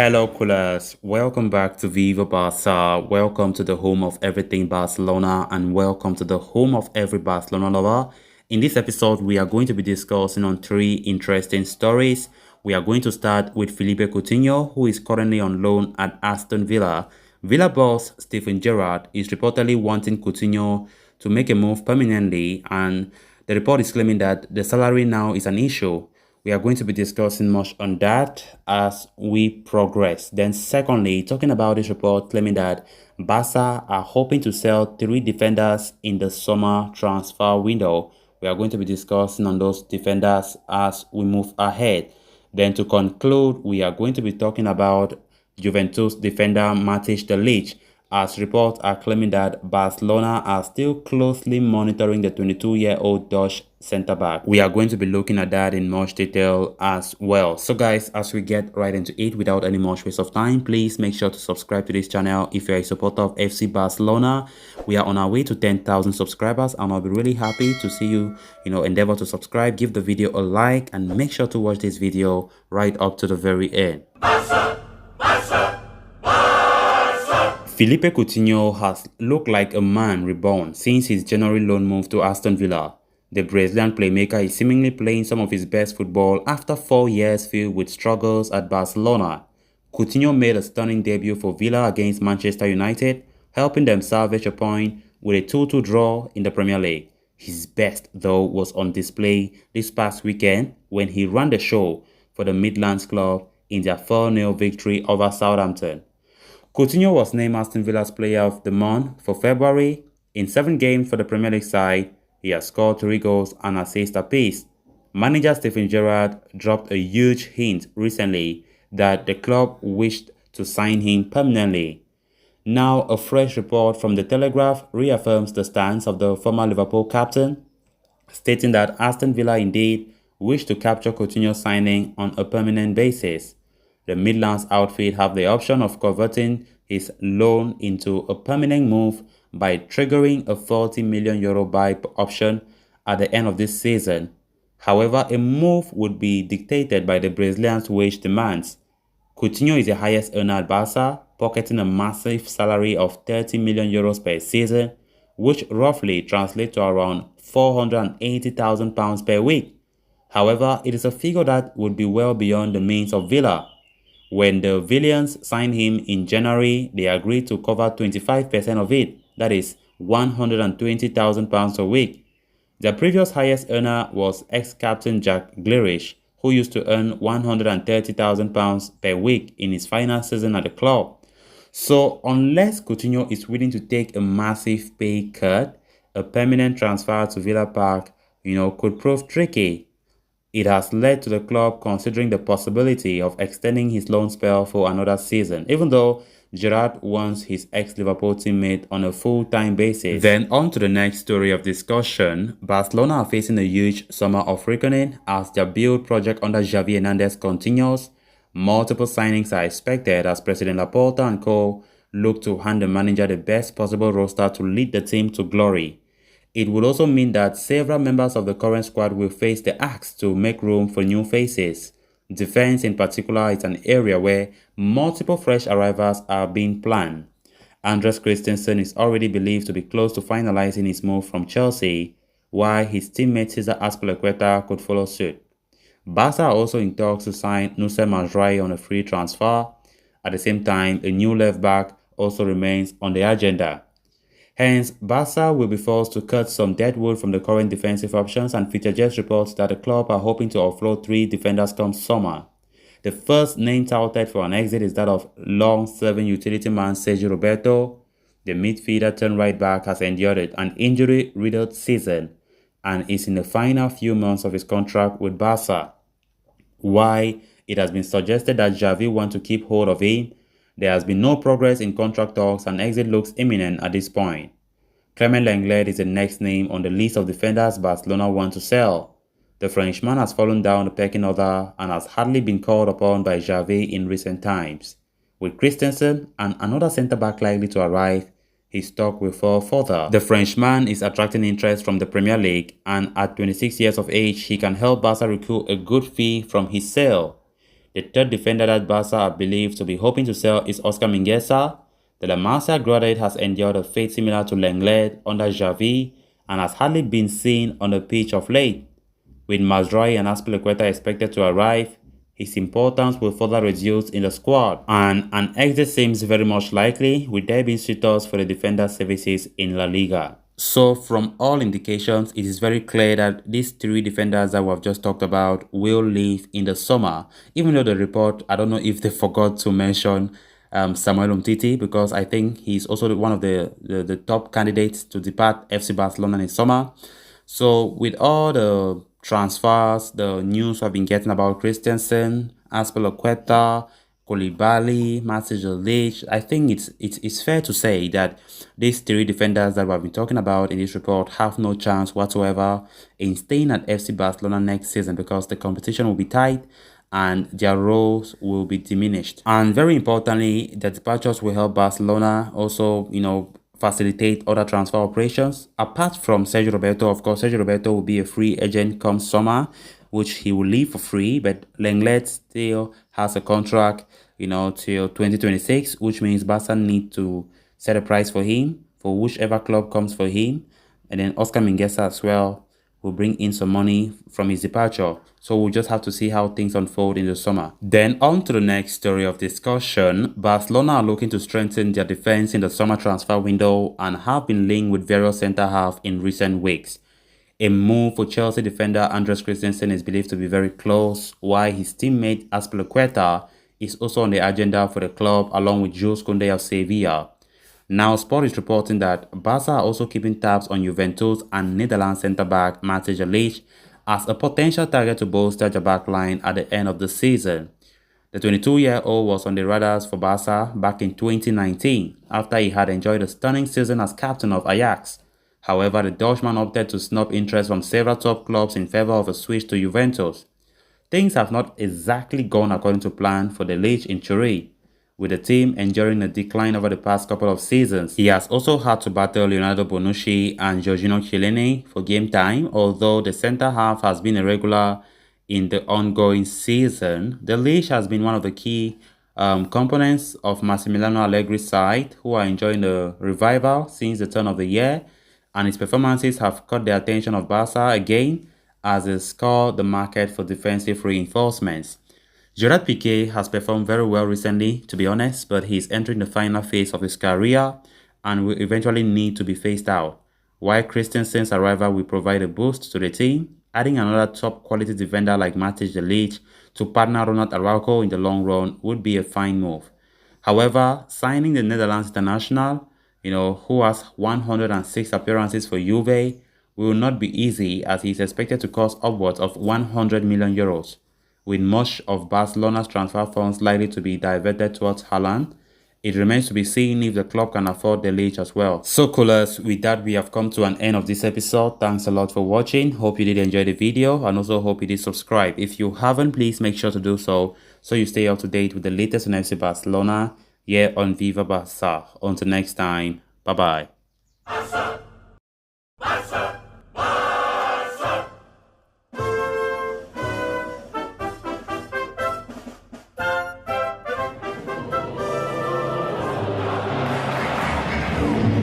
Hello, coolers. Welcome back to Viva Barca. Welcome to the home of everything Barcelona and welcome to the home of every Barcelona lover. In this episode, we are going to be discussing on three interesting stories. We are going to start with Felipe Coutinho, who is currently on loan at Aston Villa. Villa boss Stephen Gerrard is reportedly wanting Coutinho to make a move permanently, and the report is claiming that the salary now is an issue. We are going to be discussing much on that as we progress. Then secondly, talking about this report claiming that Barca are hoping to sell three defenders in the summer transfer window. We are going to be discussing on those defenders as we move ahead. Then to conclude, we are going to be talking about Juventus defender Matic de Ligt, as reports are claiming that Barcelona are still closely monitoring the 22-year-old Dutch centre-back. We are going to be looking at that in much detail as well. So guys, as we get right into it without any much waste of time, please make sure to subscribe to this channel if you're a supporter of FC Barcelona. We are on our way to 10,000 subscribers and I'll be really happy to see you, endeavor to subscribe, give the video a like and make sure to watch this video right up to the very end. Felipe Coutinho has looked like a man reborn since his January loan move to Aston Villa. The Brazilian playmaker is seemingly playing some of his best football after 4 years filled with struggles at Barcelona. Coutinho made a stunning debut for Villa against Manchester United, helping them salvage a point with a 2-2 draw in the Premier League. His best, though, was on display this past weekend when he ran the show for the Midlands club in their 4-0 victory over Southampton. Coutinho was named Aston Villa's Player of the Month for February. In 7 games for the Premier League side, he has scored 3 goals and assists apiece. Manager Stephen Gerrard dropped a huge hint recently that the club wished to sign him permanently. Now, a fresh report from The Telegraph reaffirms the stance of the former Liverpool captain, stating that Aston Villa indeed wished to capture Coutinho's signing on a permanent basis. The Midlands outfit have the option of converting his loan into a permanent move by triggering a €40 million buy option at the end of this season. However, a move would be dictated by the Brazilian's wage demands. Coutinho is the highest earner at Barca, pocketing a massive salary of €30 million per season, which roughly translates to around £480,000 per week. However, it is a figure that would be well beyond the means of Villa. When the Villains signed him in January, they agreed to cover 25% of it, that is £120,000 a week. Their previous highest earner was ex-captain Jack Grealish, who used to earn £130,000 per week in his final season at the club. So unless Coutinho is willing to take a massive pay cut, a permanent transfer to Villa Park, could prove tricky. It has led to the club considering the possibility of extending his loan spell for another season, even though Gerrard wants his ex-Liverpool teammate on a full-time basis. Then on to the next story of discussion. Barcelona are facing a huge summer of reckoning as their build project under Xavi Hernandez continues. Multiple signings are expected as President Laporta and co look to hand the manager the best possible roster to lead the team to glory. It would also mean that several members of the current squad will face the axe to make room for new faces. Defense in particular is an area where multiple fresh arrivals are being planned. Andres Christensen is already believed to be close to finalizing his move from Chelsea, while his teammate Cesar Azpilicueta could follow suit. Barca are also in talks to sign Nusser Mazraoui on a free transfer. At the same time, a new left-back also remains on the agenda. Hence, Barca will be forced to cut some deadwood from the current defensive options, and FutureJet reports that the club are hoping to offload 3 defenders come summer. The first name touted for an exit is that of long-serving utility man Sergio Roberto. The midfielder turned right-back has endured an injury-riddled season and is in the final few months of his contract with Barca. While it has been suggested that Xavi wants to keep hold of him, there has been no progress in contract talks and exit looks imminent at this point. Clement Lenglet is the next name on the list of defenders Barcelona want to sell. The Frenchman has fallen down the pecking order and has hardly been called upon by Xavi in recent times. With Christensen and another centre-back likely to arrive, his stock will fall further. The Frenchman is attracting interest from the Premier League, and at 26 years of age, he can help Barca recoup a good fee from his sale. The third defender that Barca are believed to be hoping to sell is Oscar Mingueza. The La Masia graduate has endured a fate similar to Lenglet under Xavi and has hardly been seen on the pitch of late. With Mazraoui and Azpilicueta expected to arrive, his importance will further reduce in the squad, and an exit seems very much likely, with there being suitors for the defender's services in La Liga. So from all indications, it is very clear that these three defenders that we have just talked about will leave in the summer, even though the report, I don't know if they forgot to mention Samuel Umtiti, because I think he's also one of the top candidates to depart FC Barcelona in the summer. So with all the transfers, the news I've been getting about Christensen, Azpilicueta, Koulibaly, Matic, I think it's fair to say that these three defenders that we've been talking about in this report have no chance whatsoever in staying at FC Barcelona next season, because the competition will be tight and their roles will be diminished. And very importantly, the departures will help Barcelona also, facilitate other transfer operations. Apart from Sergio Roberto, of course, Sergio Roberto will be a free agent come summer, which he will leave for free, but Lenglet still has a contract, till 2026, which means Barca need to set a price for him, for whichever club comes for him. And then Oscar Mingueza as well will bring in some money from his departure. So we'll just have to see how things unfold in the summer. Then on to the next story of discussion. Barcelona are looking to strengthen their defense in the summer transfer window and have been linked with various centre-half in recent weeks. A move for Chelsea defender Andres Christensen is believed to be very close, while his teammate Azpilicueta is also on the agenda for the club along with Jules Koundé of Sevilla. Now, Sport is reporting that Barca are also keeping tabs on Juventus and Netherlands centre-back Matic as a potential target to bolster their backline at the end of the season. The 22-year-old was on the radars for Barca back in 2019 after he had enjoyed a stunning season as captain of Ajax. However, the Dutchman opted to snub interest from several top clubs in favour of a switch to Juventus. Things have not exactly gone according to plan for the Leech in Turin, with the team enduring a decline over the past couple of seasons. He has also had to battle Leonardo Bonucci and Giorgino Chiellini for game time, although the centre-half has been a regular in the ongoing season. The Leech has been one of the key components of Massimiliano Allegri's side, who are enjoying a revival since the turn of the year, and his performances have caught the attention of Barca again as they scour the market for defensive reinforcements. Gerard Piqué has performed very well recently, to be honest, but he's entering the final phase of his career and will eventually need to be phased out. While Christensen's arrival will provide a boost to the team, adding another top quality defender like Matic de Ligt to partner Ronald Araujo in the long run would be a fine move. However, signing the Netherlands international, who has 106 appearances for Juve, will not be easy, as he is expected to cost upwards of 100 million euros. With much of Barcelona's transfer funds likely to be diverted towards Haaland, it remains to be seen if the club can afford the Leach as well. So coolers, with that we have come to an end of this episode. Thanks a lot for watching. Hope you did enjoy the video and also hope you did subscribe. If you haven't, please make sure to do so you stay up to date with the latest on FC Barcelona here on Viva Barca. Until next time, bye bye.